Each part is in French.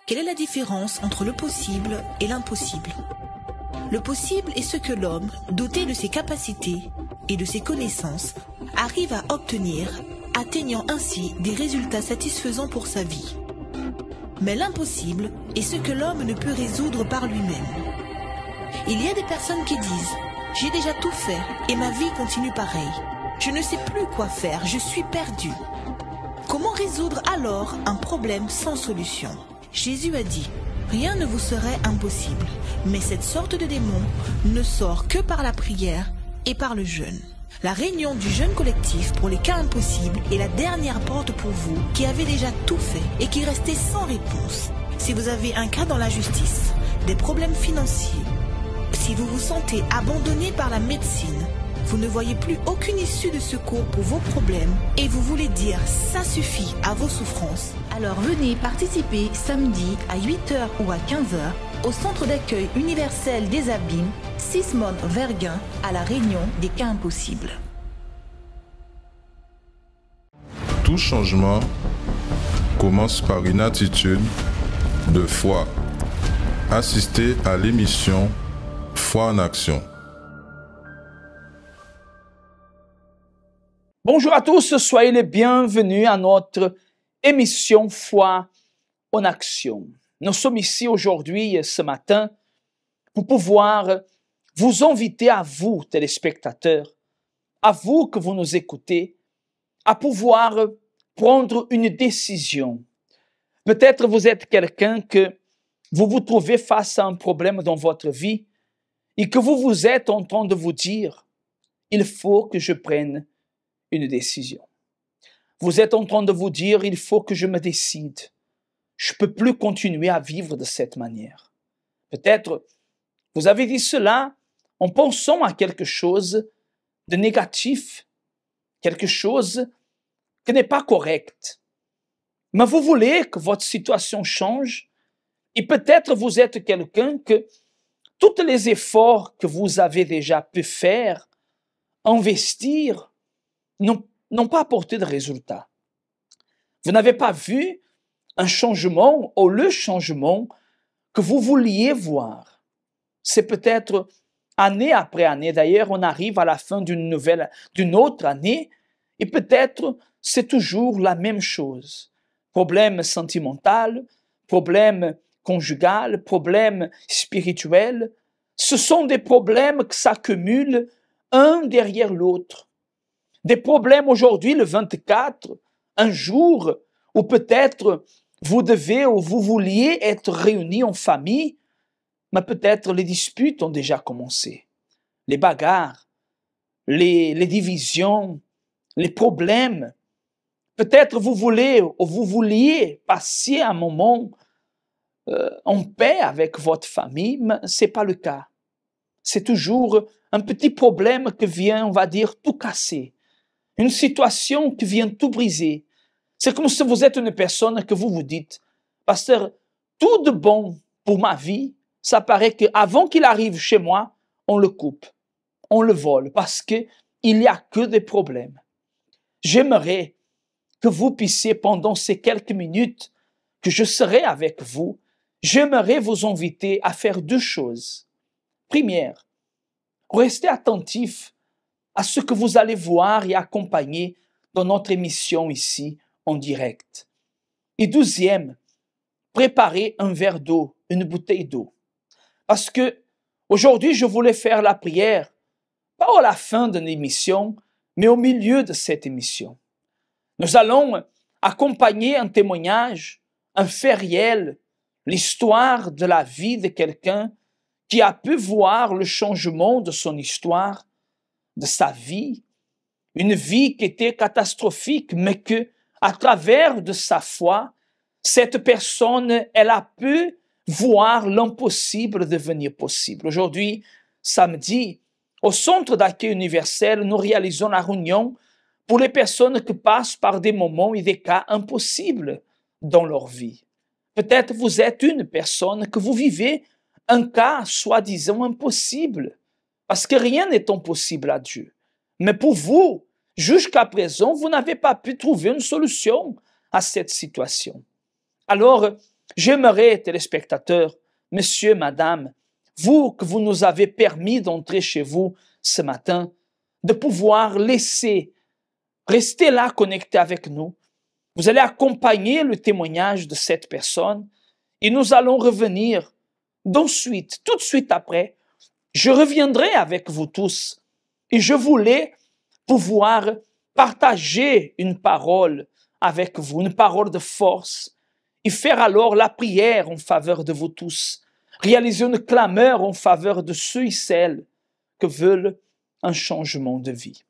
Quelle est la différence entre le possible et l'impossible? Le possible est ce que l'homme, doté de ses capacités et de ses connaissances, arrive à obtenir, atteignant ainsi des résultats satisfaisants pour sa vie. Mais l'impossible est ce que l'homme ne peut résoudre par lui-même. Il y a des personnes qui disent « J'ai déjà tout fait et ma vie continue pareil. Je ne sais plus quoi faire, je suis perdu. » Comment résoudre alors un problème sans solution? Jésus a dit « Rien ne vous serait impossible, mais cette sorte de démon ne sort que par la prière et par le jeûne. » La réunion du jeûne collectif pour les cas impossibles est la dernière porte pour vous qui avez déjà tout fait et qui restez sans réponse. Si vous avez un cas dans la justice, des problèmes financiers, si vous vous sentez abandonné par la médecine, vous ne voyez plus aucune issue de secours pour vos problèmes et vous voulez dire « ça suffit » à vos souffrances, alors venez participer samedi à 8h ou à 15h au Centre d'accueil universel des Abîmes, Sismone-Verguin, à la réunion des cas impossibles. Tout changement commence par une attitude de foi. Assistez à l'émission Foi en Action. Bonjour à tous, soyez les bienvenus à notre émission Foi en Action. Nous sommes ici aujourd'hui, ce matin, pour pouvoir vous inviter à vous, téléspectateurs, à vous que vous nous écoutez, à pouvoir prendre une décision. Peut-être vous êtes quelqu'un que vous vous trouvez face à un problème dans votre vie et que vous êtes en train de vous dire « il faut que je prenne une décision. » Vous êtes en train de vous dire « il faut que je me décide. Je ne peux plus continuer à vivre de cette manière. » Peut-être vous avez dit cela en pensant à quelque chose de négatif, quelque chose qui n'est pas correct. Mais vous voulez que votre situation change et peut-être vous êtes quelqu'un que tous les efforts que vous avez déjà pu faire, investir, n'ont pas apporté de résultat. Vous n'avez pas vu un changement ou le changement que vous vouliez voir. C'est peut-être année après année. D'ailleurs, on arrive à la fin d'une autre année et peut-être c'est toujours la même chose. Problème sentimental, problème conjugal, problème spirituel. Ce sont des problèmes qui s'accumulent un derrière l'autre. Des problèmes aujourd'hui, le 24, un jour où peut-être vous devez ou vous vouliez être réunis en famille, mais peut-être les disputes ont déjà commencé. Les bagarres, les divisions, les problèmes. Peut-être vous voulez ou vous vouliez passer un moment en paix avec votre famille, mais ce n'est pas le cas. C'est toujours un petit problème qui vient, on va dire, tout casser. Une situation qui vient tout briser. C'est comme si vous êtes une personne que vous vous dites, pasteur, tout de bon pour ma vie, ça paraît qu'avant qu'il arrive chez moi, on le coupe, on le vole, parce qu'il n'y a que des problèmes. J'aimerais que vous puissiez, pendant ces quelques minutes que je serai avec vous, j'aimerais vous inviter à faire deux choses. Première, restez attentif à ce que vous allez voir et accompagner dans notre émission ici en direct. Et deuxième, préparez un verre d'eau, une bouteille d'eau. Parce que aujourd'hui, je voulais faire la prière, pas à la fin de l'émission, mais au milieu de cette émission. Nous allons accompagner un témoignage, un fait réel, l'histoire de la vie de quelqu'un qui a pu voir le changement de son histoire, de sa vie, une vie qui était catastrophique, mais que, à travers de sa foi, cette personne, elle a pu voir l'impossible devenir possible. Aujourd'hui, samedi, au Centre d'accueil universel, nous réalisons la réunion pour les personnes qui passent par des moments et des cas impossibles dans leur vie. Peut-être vous êtes une personne que vous vivez un cas soi-disant impossible, parce que rien n'est impossible à Dieu. Mais pour vous, jusqu'à présent, vous n'avez pas pu trouver une solution à cette situation. Alors, J'aimerais, téléspectateurs, monsieur, madame, vous que vous nous avez permis d'entrer chez vous ce matin, de pouvoir laisser rester là connecté avec nous. Vous allez accompagner le témoignage de cette personne et nous allons revenir d'ensuite, tout de suite après. Je reviendrai avec vous tous et je voulais pouvoir partager une parole avec vous, une parole de force et faire alors la prière en faveur de vous tous, réaliser une clameur en faveur de ceux et celles que veulent un changement de vie.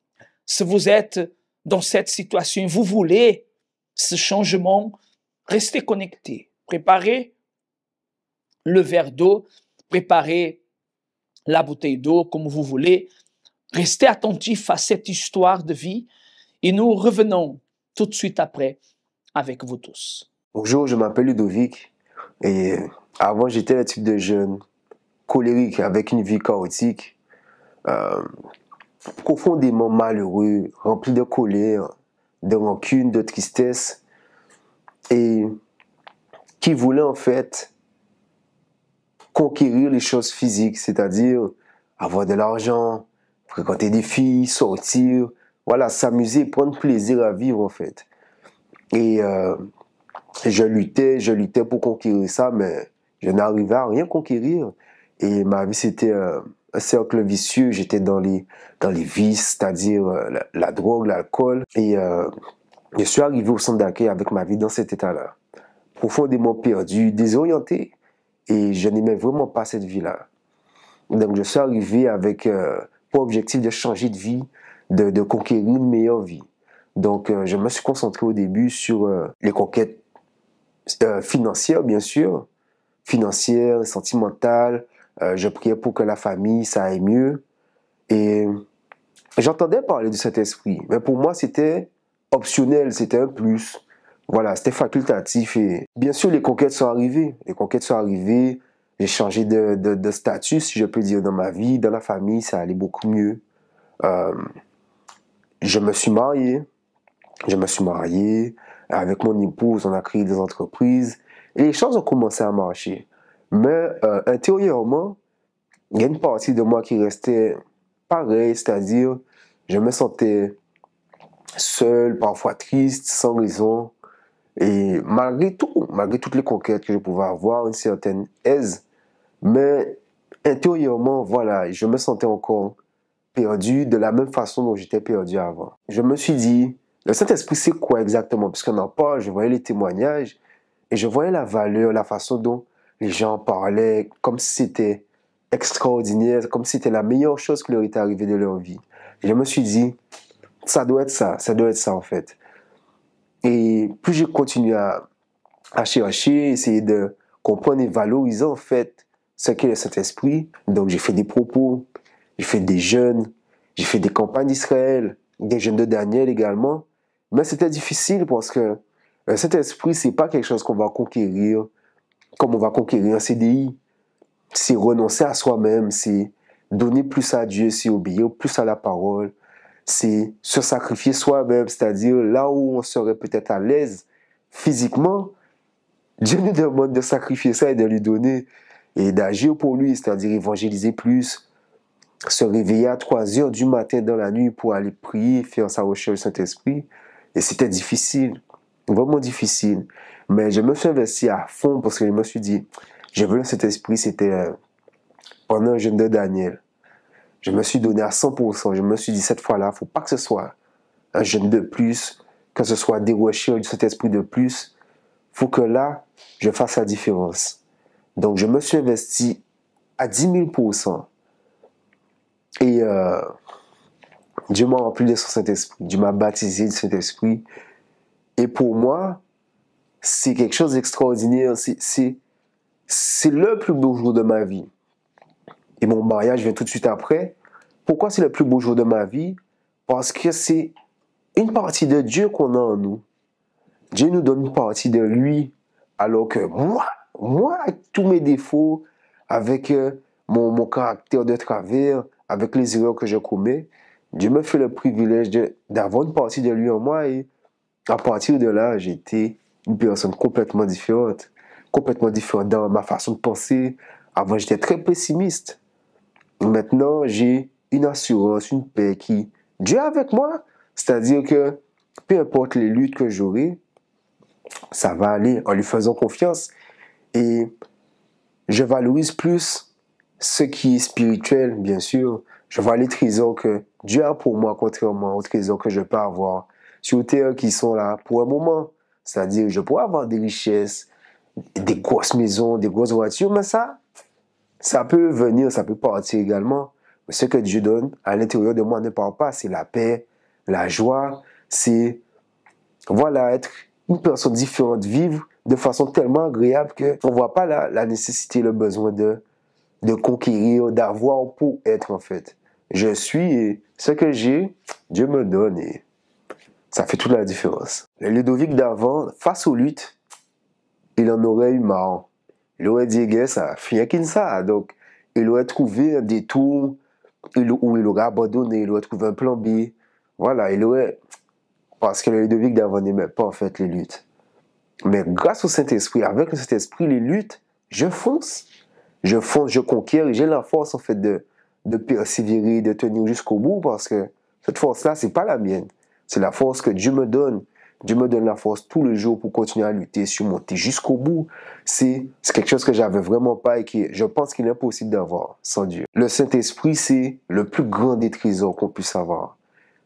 Si vous êtes dans cette situation, vous voulez ce changement, restez connectés. Préparez le verre d'eau, préparez la bouteille d'eau, comme vous voulez. Restez attentifs à cette histoire de vie et nous revenons tout de suite après avec vous tous. Bonjour, je m'appelle Ludovic et avant j'étais le type de jeune colérique avec une vie chaotique, profondément malheureux, rempli de colère, de rancune, de tristesse et qui voulait en fait conquérir les choses physiques, c'est-à-dire avoir de l'argent, fréquenter des filles, sortir, voilà, s'amuser, prendre plaisir à vivre en fait. Et je luttais pour conquérir ça, mais je n'arrivais à rien conquérir. Et ma vie, c'était un cercle vicieux. J'étais dans les vices, c'est-à-dire la drogue, l'alcool. Et je suis arrivé au centre d'accueil avec ma vie dans cet état-là. Profondément perdu, désorienté. Et je n'aimais vraiment pas cette vie-là. Donc je suis arrivé avec pour objectif de changer de vie, de conquérir une meilleure vie. Donc je me suis concentré au début sur les conquêtes financières, bien sûr, financières, sentimentales. Je priais pour que la famille, ça aille mieux. Et j'entendais parler de cet esprit, mais pour moi, c'était optionnel, c'était un plus. Voilà, c'était facultatif. Et bien sûr, les conquêtes sont arrivées. Les conquêtes sont arrivées. J'ai changé de statut, si je peux dire, dans ma vie, dans la famille, ça allait beaucoup mieux. Je me suis marié. Avec mon épouse, on a créé des entreprises. Et les choses ont commencé à marcher. Mais intérieurement, il y a une partie de moi qui restait pareille, c'est-à-dire, je me sentais seul, parfois triste, sans raison. Et malgré toutes les conquêtes que je pouvais avoir, une certaine aise, mais intérieurement, voilà, je me sentais encore perdu de la même façon dont j'étais perdu avant. Je me suis dit, le Saint-Esprit, c'est quoi exactement? Puisqu'on en parle, je voyais les témoignages et je voyais la valeur, la façon dont les gens parlaient, comme si c'était extraordinaire, comme si c'était la meilleure chose qui leur était arrivée de leur vie. Et je me suis dit, ça doit être ça en fait. Et plus j'ai continué à chercher, essayer de comprendre et valoriser en fait ce qu'est le Saint-Esprit. Donc j'ai fait des propos, j'ai fait des jeûnes, j'ai fait des campagnes d'Israël, des jeûnes de Daniel également. Mais c'était difficile parce que le Saint-Esprit, c'est pas quelque chose qu'on va conquérir comme on va conquérir un CDI. C'est renoncer à soi-même, c'est donner plus à Dieu, c'est obéir plus à la parole, c'est se sacrifier soi-même, c'est-à-dire là où on serait peut-être à l'aise physiquement, Dieu nous demande de sacrifier ça et de lui donner et d'agir pour lui, c'est-à-dire évangéliser plus, se réveiller à 3 heures du matin dans la nuit pour aller prier, faire sa recherche du Saint-Esprit. Et c'était difficile, vraiment difficile. Mais je me suis investi à fond parce que je me suis dit, je veux le Saint-Esprit, c'était pendant un jeûne de Daniel. Je me suis donné à 100%. Je me suis dit, cette fois-là, il ne faut pas que ce soit un jeûne de plus, que ce soit des recherches du Saint-Esprit de plus. Il faut que là, je fasse la différence. Donc, je me suis investi à 10 000%. Et Dieu m'a rempli de son Saint-Esprit. Dieu m'a baptisé du Saint-Esprit. Et pour moi, c'est quelque chose d'extraordinaire. C'est le plus beau jour de ma vie. Et mon mariage vient tout de suite après. Pourquoi c'est le plus beau jour de ma vie? Parce que c'est une partie de Dieu qu'on a en nous. Dieu nous donne une partie de lui. Alors que moi, avec tous mes défauts, avec mon caractère de travers, avec les erreurs que je commets, Dieu me fait le privilège d'avoir une partie de lui en moi. Et à partir de là, j'ai été une personne complètement différente. complètement différent dans ma façon de penser. Avant, j'étais très pessimiste. Maintenant, j'ai une assurance, une paix qui... Dieu est avec moi. C'est-à-dire que peu importe les luttes que j'aurai, ça va aller en lui faisant confiance. Et je valorise plus ce qui est spirituel, bien sûr. Je vois les trésors que Dieu a pour moi, contrairement aux trésors que je peux avoir sur terre qui sont là pour un moment. C'est-à-dire, je pourrais avoir des richesses, des grosses maisons, des grosses voitures, mais ça peut venir, ça peut partir également. Mais ce que Dieu donne à l'intérieur de moi ne part pas. C'est la paix, la joie, c'est, voilà, être une personne différente, vivre de façon tellement agréable qu'on ne voit pas la nécessité, le besoin de conquérir, d'avoir pour être en fait. Je suis et ce que j'ai, Dieu me donne et ça fait toute la différence. Le Ludovic d'avant, face aux luttes, il en aurait eu marre. Il aurait dit, gars, ça fait qu'une ça. Donc, il aurait trouvé un détour où il aurait abandonné, il aurait trouvé un plan B. Voilà, il aurait... Parce que le Ludovic d'avant n'aimait pas en fait les luttes. Mais grâce au Saint-Esprit, avec le Saint-Esprit, les luttes, je fonce. Je fonce, je conquiers et j'ai la force en fait de persévérer, de tenir jusqu'au bout parce que cette force-là, c'est pas la mienne. C'est la force que Dieu me donne. Dieu me donne la force tous les jours pour continuer à lutter, surmonter jusqu'au bout. C'est quelque chose que j'avais vraiment pas et que je pense qu'il est impossible d'avoir sans Dieu. Le Saint-Esprit, c'est le plus grand des trésors qu'on puisse avoir.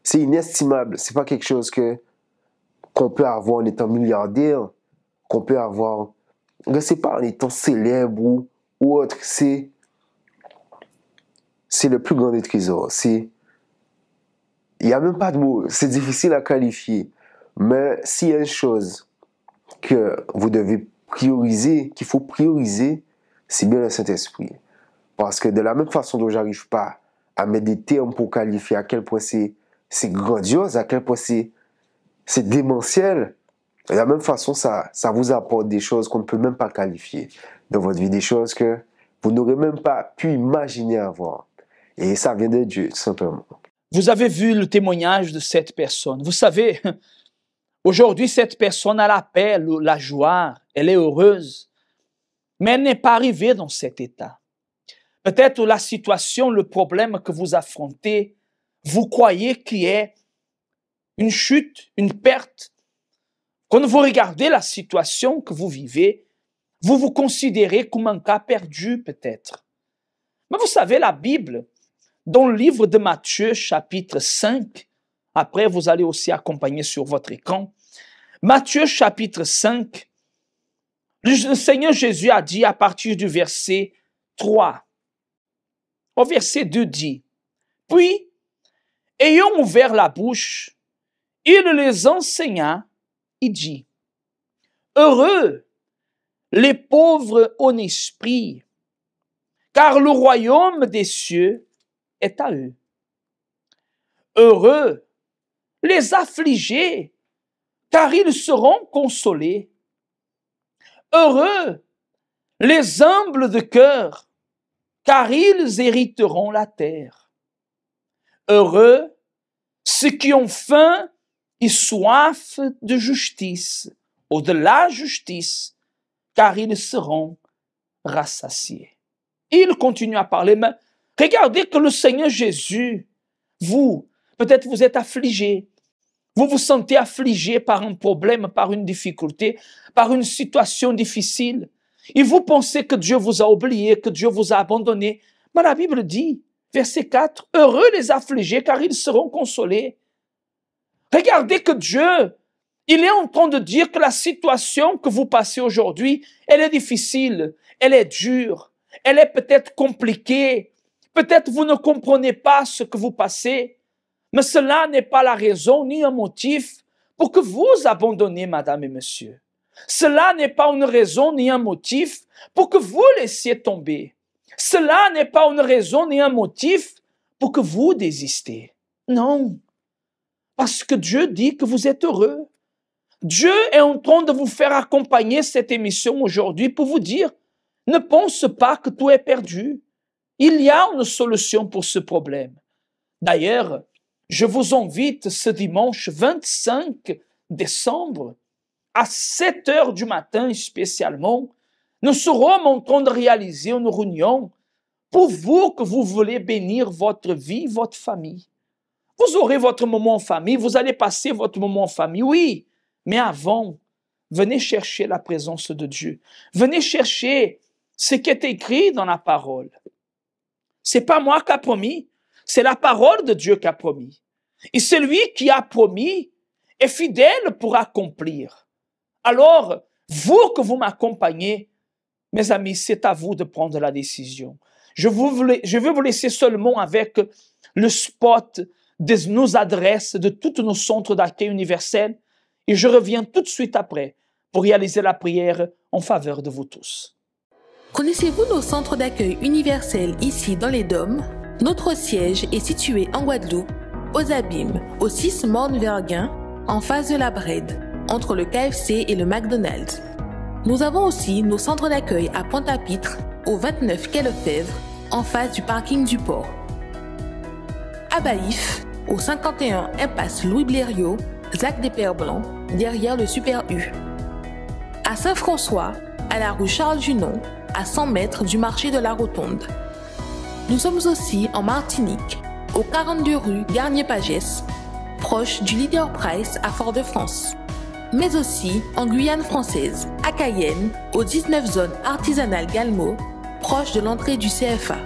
C'est inestimable. C'est pas quelque chose qu'on peut avoir en étant milliardaire, qu'on peut avoir, je sais pas, en étant célèbre ou autre. C'est le plus grand des trésors. Il n'y a même pas de mots. C'est difficile à qualifier. Mais s'il y a une chose que vous devez prioriser, qu'il faut prioriser, c'est bien le Saint-Esprit. Parce que de la même façon dont j'arrive pas à mettre des termes pour qualifier à quel point c'est grandiose, à quel point c'est démentiel, de la même façon, ça vous apporte des choses qu'on ne peut même pas qualifier dans votre vie, des choses que vous n'aurez même pas pu imaginer avoir. Et ça vient de Dieu, tout simplement. Vous avez vu le témoignage de cette personne. Vous savez, aujourd'hui, cette personne a la paix, la joie, elle est heureuse, mais elle n'est pas arrivée dans cet état. Peut-être la situation, le problème que vous affrontez, vous croyez qu'il y ait une chute, une perte. Quand vous regardez la situation que vous vivez, vous vous considérez comme un cas perdu peut-être. Mais vous savez, la Bible, dans le livre de Matthieu, chapitre 5, après vous allez aussi accompagner sur votre écran, Matthieu, chapitre 5, le Seigneur Jésus a dit à partir du verset 3, au verset 2 dit, « Puis, ayant ouvert la bouche, il les enseigna, il dit, « Heureux les pauvres en esprit, car le royaume des cieux est à eux. Heureux les affligés, car ils seront consolés. Heureux les humbles de cœur, car ils hériteront la terre. Heureux ceux qui ont faim et soif de justice, ou de la justice, car ils seront rassasiés. » Il continue à parler, mais regardez que le Seigneur Jésus, vous, peut-être vous êtes affligé, vous vous sentez affligé par un problème, par une difficulté, par une situation difficile, et vous pensez que Dieu vous a oublié, que Dieu vous a abandonné. Mais la Bible dit, verset 4, « Heureux les affligés, car ils seront consolés. » Regardez que Dieu, il est en train de dire que la situation que vous passez aujourd'hui, elle est difficile, elle est dure, elle est peut-être compliquée. Peut-être vous ne comprenez pas ce que vous passez, mais cela n'est pas la raison ni un motif pour que vous abandonniez, madame et monsieur. Cela n'est pas une raison ni un motif pour que vous laissiez tomber. Cela n'est pas une raison ni un motif pour que vous désistiez. Non, parce que Dieu dit que vous êtes heureux. Dieu est en train de vous faire accompagner cette émission aujourd'hui pour vous dire, ne pense pas que tout est perdu. Il y a une solution pour ce problème. D'ailleurs, je vous invite ce dimanche 25 décembre à 7 heures du matin spécialement nous serons en train de réaliser une réunion pour vous que vous voulez bénir votre vie, votre famille. Vous aurez votre moment en famille, vous allez passer votre moment en famille, oui, mais avant, venez chercher la présence de Dieu. Venez chercher ce qui est écrit dans la parole. C'est pas moi qui a promis, c'est la parole de Dieu qui a promis. Et celui qui a promis est fidèle pour accomplir. Alors, vous que vous m'accompagnez, mes amis, c'est à vous de prendre la décision. Je veux vous laisser seulement avec le spot de nos adresses, de tous nos centres d'accueil universels, et je reviens tout de suite après pour réaliser la prière en faveur de vous tous. Connaissez-vous nos centres d'accueil universels ici dans les Dômes? Notre siège est situé en Guadeloupe, aux Abîmes, au 6 Morne-Verguin, en face de la Brède, entre le KFC et le McDonald's. Nous avons aussi nos centres d'accueil à Pointe-à-Pitre, au 29 quai Lefebvre, en face du parking du port. À Baïf, au 51 impasse Louis Blériot, Zac des Pères Blancs, derrière le Super U. À Saint-François, à la rue Charles-Junon, à 100 mètres du marché de la Rotonde. Nous sommes aussi en Martinique, au 42 rue Garnier-Pagès, proche du Leader Price à Fort-de-France. Mais aussi en Guyane française, à Cayenne, aux 19 zones artisanales Galmo, proche de l'entrée du CFA.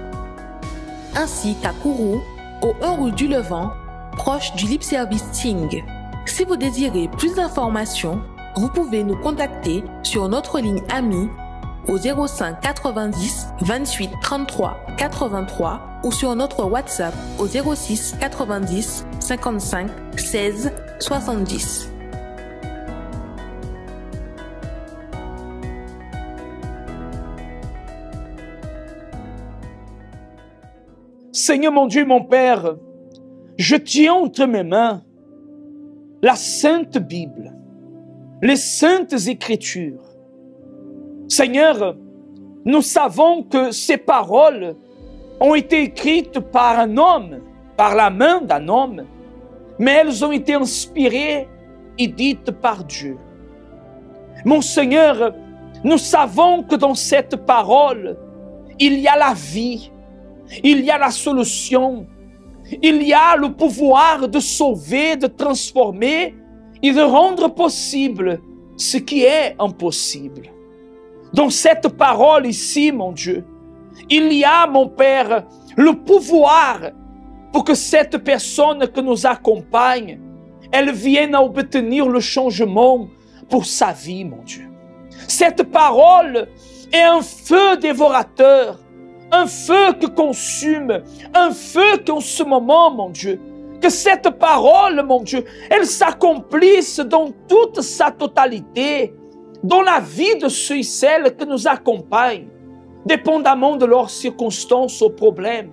Ainsi qu'à Kourou, au 1 rue du Levant, proche du Lip Service Ting. Si vous désirez plus d'informations, vous pouvez nous contacter sur notre ligne AMI au 05 90 28 33 83 ou sur notre WhatsApp au 06 90 55 16 70. Seigneur mon Dieu, mon Père, je tiens entre mes mains la Sainte Bible, les Saintes Écritures. Seigneur, nous savons que ces paroles ont été écrites par un homme, par la main d'un homme, mais elles ont été inspirées et dites par Dieu. Mon Seigneur, nous savons que dans cette parole, il y a la vie, il y a la solution, il y a le pouvoir de sauver, de transformer et de rendre possible ce qui est impossible. Dans cette parole ici, mon Dieu, il y a, mon Père, le pouvoir pour que cette personne que nous accompagne, elle vienne à obtenir le changement pour sa vie, mon Dieu. Cette parole est un feu dévorateur, un feu qui consume, un feu qui en ce moment, mon Dieu, que cette parole, mon Dieu, elle s'accomplisse dans toute sa totalité, dans la vie de ceux et celles qui nous accompagnent, dépendamment de leurs circonstances ou problèmes,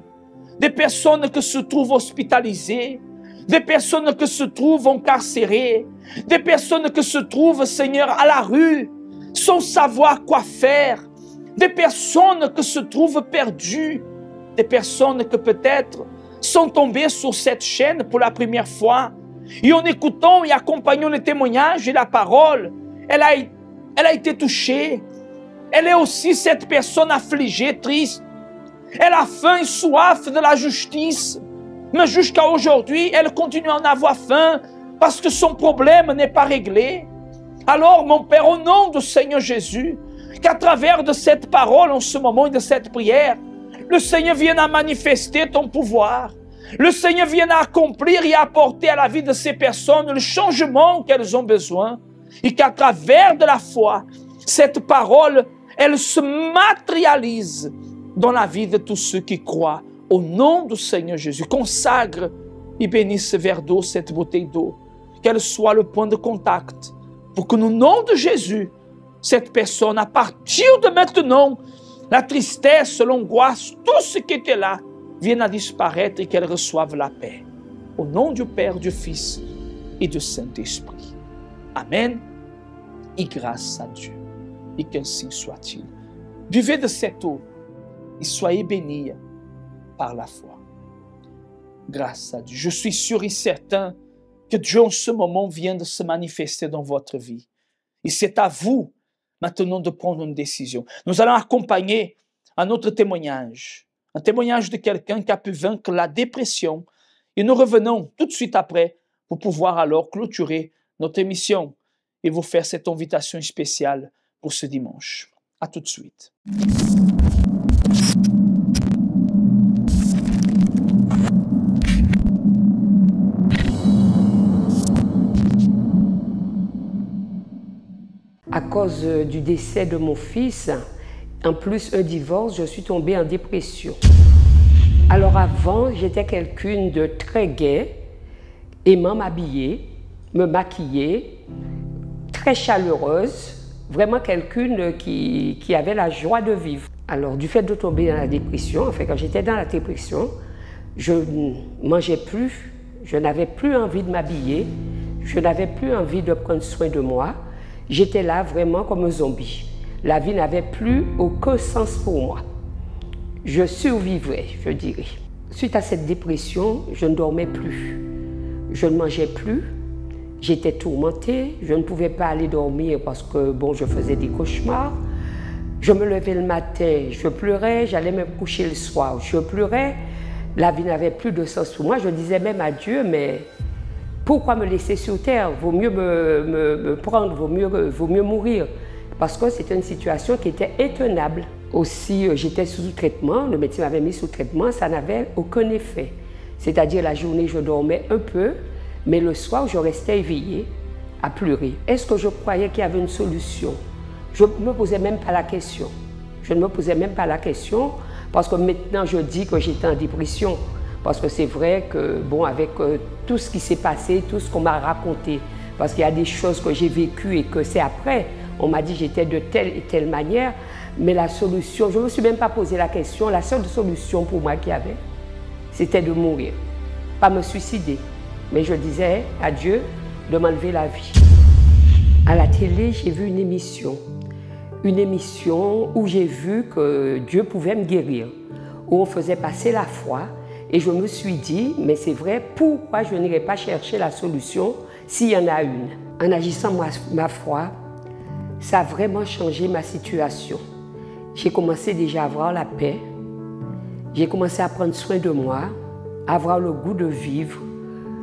des personnes qui se trouvent hospitalisées, des personnes qui se trouvent incarcérées, des personnes qui se trouvent, Seigneur, à la rue, sans savoir quoi faire, des personnes qui se trouvent perdues, des personnes qui peut-être sont tombées sur cette chaîne pour la première fois, et en écoutant et accompagnant le témoignage et la parole, elle a été touchée. Elle est aussi cette personne affligée, triste. Elle a faim et soif de la justice. Mais jusqu'à aujourd'hui, elle continue à en avoir faim parce que son problème n'est pas réglé. Alors, mon Père, au nom du Seigneur Jésus, qu'à travers de cette parole en ce moment et de cette prière, le Seigneur vienne à manifester ton pouvoir. Le Seigneur vienne à accomplir et à apporter à la vie de ces personnes le changement qu'elles ont besoin. Et qu'à travers de la foi, cette parole, elle se matérialise dans la vie de tous ceux qui croient. Au nom du Seigneur Jésus, consacre et bénisse ce verre d'eau, cette bouteille d'eau. Qu'elle soit le point de contact pour que, au nom de Jésus, cette personne, à partir de maintenant, la tristesse, l'angoisse, tout ce qui était là, vienne à disparaître et qu'elle reçoive la paix. Au nom du Père, du Fils et du Saint-Esprit. Amen. Et grâce à Dieu. Et qu'ainsi soit-il. Buvez de cette eau et soyez bénis par la foi. Grâce à Dieu. Je suis sûr et certain que Dieu en ce moment vient de se manifester dans votre vie. Et c'est à vous maintenant de prendre une décision. Nous allons accompagner un autre témoignage, un témoignage de quelqu'un qui a pu vaincre la dépression. Et nous revenons tout de suite après pour pouvoir alors clôturer notre émission et vous faire cette invitation spéciale pour ce dimanche. À tout de suite. À cause du décès de mon fils, en plus un divorce, je suis tombée en dépression. Alors avant, j'étais quelqu'une de très gai, aimant m'habiller, me maquiller, très chaleureuse, vraiment quelqu'une qui avait la joie de vivre. Alors du fait de tomber dans la dépression, enfin quand j'étais dans la dépression, je ne mangeais plus, je n'avais plus envie de m'habiller, je n'avais plus envie de prendre soin de moi. J'étais là vraiment comme un zombie. La vie n'avait plus aucun sens pour moi. Je survivais, je dirais. Suite à cette dépression, je ne dormais plus. Je ne mangeais plus. J'étais tourmentée. Je ne pouvais pas aller dormir parce que, bon, je faisais des cauchemars. Je me levais le matin, je pleurais. J'allais me coucher le soir, je pleurais. La vie n'avait plus de sens pour moi. Je disais même à Dieu, mais pourquoi me laisser sur terre? Vaut mieux me prendre, vaut mieux mourir. Parce que c'était une situation qui était intenable. Aussi, j'étais sous traitement, le médecin m'avait mis sous traitement, ça n'avait aucun effet. C'est-à-dire la journée, je dormais un peu, mais le soir, je restais éveillée à pleurer. Est-ce que je croyais qu'il y avait une solution? Je ne me posais même pas la question. Je ne me posais même pas la question parce que maintenant, je dis que j'étais en dépression. Parce que c'est vrai que, bon, avec tout ce qui s'est passé, tout ce qu'on m'a raconté, parce qu'il y a des choses que j'ai vécues et que c'est après, on m'a dit que j'étais de telle et telle manière, mais la solution, je ne me suis même pas posé la question, la seule solution pour moi qu'il y avait, c'était de mourir, pas me suicider. Mais je disais à Dieu de m'enlever la vie. À la télé, j'ai vu une émission où j'ai vu que Dieu pouvait me guérir, où on faisait passer la foi. Et je me suis dit, mais c'est vrai, pourquoi je n'irai pas chercher la solution s'il y en a une? En agissant ma foi, ça a vraiment changé ma situation. J'ai commencé déjà à avoir la paix. J'ai commencé à prendre soin de moi, à avoir le goût de vivre,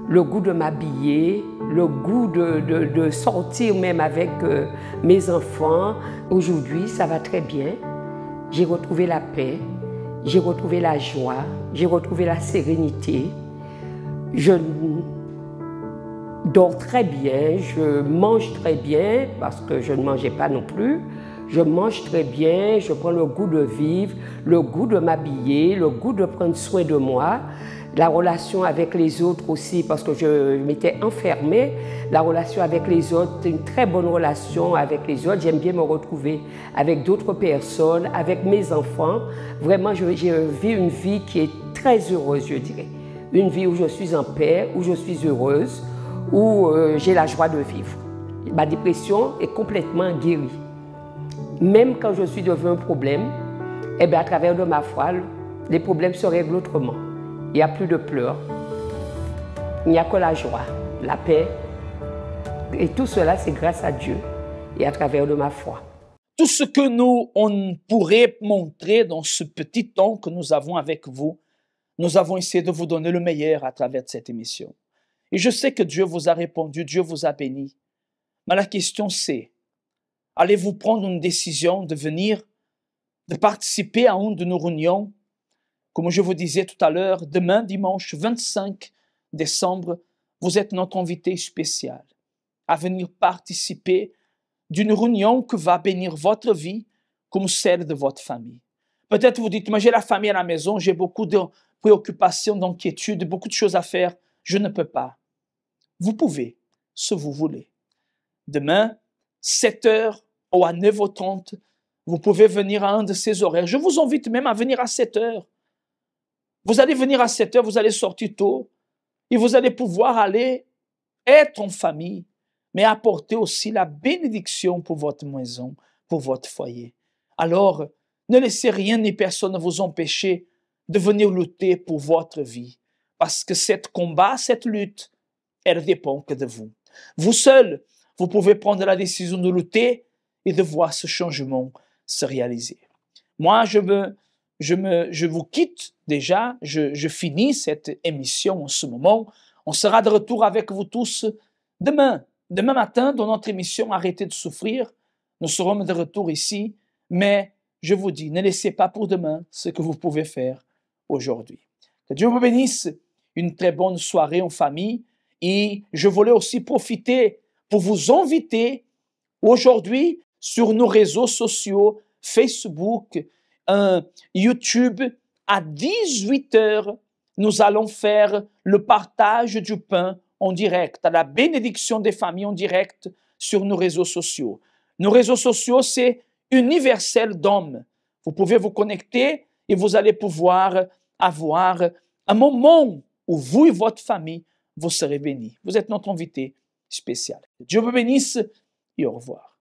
le goût de m'habiller, le goût de sortir même avec mes enfants. Aujourd'hui, ça va très bien. J'ai retrouvé la paix. J'ai retrouvé la joie, j'ai retrouvé la sérénité. Je dors très bien, je mange très bien parce que je ne mangeais pas non plus. Je mange très bien, je prends le goût de vivre, le goût de m'habiller, le goût de prendre soin de moi. La relation avec les autres aussi, parce que je m'étais enfermée. La relation avec les autres, une très bonne relation avec les autres. J'aime bien me retrouver avec d'autres personnes, avec mes enfants. Vraiment, je vis une vie qui est très heureuse, je dirais. Une vie où je suis en paix, où je suis heureuse, où j'ai la joie de vivre. Ma dépression est complètement guérie. Même quand je suis devant un problème, eh bien, à travers de ma foi, les problèmes se règlent autrement. Il n'y a plus de pleurs, il n'y a que la joie, la paix. Et tout cela, c'est grâce à Dieu et à travers de ma foi. Tout ce que on pourrait montrer dans ce petit temps que nous avons avec vous, nous avons essayé de vous donner le meilleur à travers cette émission. Et je sais que Dieu vous a répondu, Dieu vous a béni. Mais la question c'est, allez-vous prendre une décision de venir, de participer à une de nos réunions? Comme je vous disais tout à l'heure, demain, dimanche 25 décembre, vous êtes notre invité spécial à venir participer d'une réunion qui va bénir votre vie comme celle de votre famille. Peut-être vous dites, mais j'ai la famille à la maison, j'ai beaucoup de préoccupations, d'inquiétudes, beaucoup de choses à faire, je ne peux pas. Vous pouvez, si vous voulez. Demain, 7h ou à 9h30, vous pouvez venir à un de ces horaires. Je vous invite même à venir à 7h. Vous allez venir à 7h, vous allez sortir tôt et vous allez pouvoir aller être en famille, mais apporter aussi la bénédiction pour votre maison, pour votre foyer. Alors, ne laissez rien ni personne vous empêcher de venir lutter pour votre vie, parce que cette combat, cette lutte, elle dépend que de vous. Vous seul, vous pouvez prendre la décision de lutter et de voir ce changement se réaliser. Moi, je vous quitte déjà, je finis cette émission en ce moment. On sera de retour avec vous tous demain matin dans notre émission Arrêtez de souffrir. Nous serons de retour ici, mais je vous dis, ne laissez pas pour demain ce que vous pouvez faire aujourd'hui. Que Dieu vous bénisse, une très bonne soirée en famille, et je voulais aussi profiter pour vous inviter aujourd'hui sur nos réseaux sociaux, Facebook, YouTube, à 18h, nous allons faire le partage du pain en direct, à la bénédiction des familles en direct sur nos réseaux sociaux. Nos réseaux sociaux, c'est universel d'hommes. Vous pouvez vous connecter et vous allez pouvoir avoir un moment où vous et votre famille, vous serez bénis. Vous êtes notre invité spécial. Dieu vous bénisse et au revoir.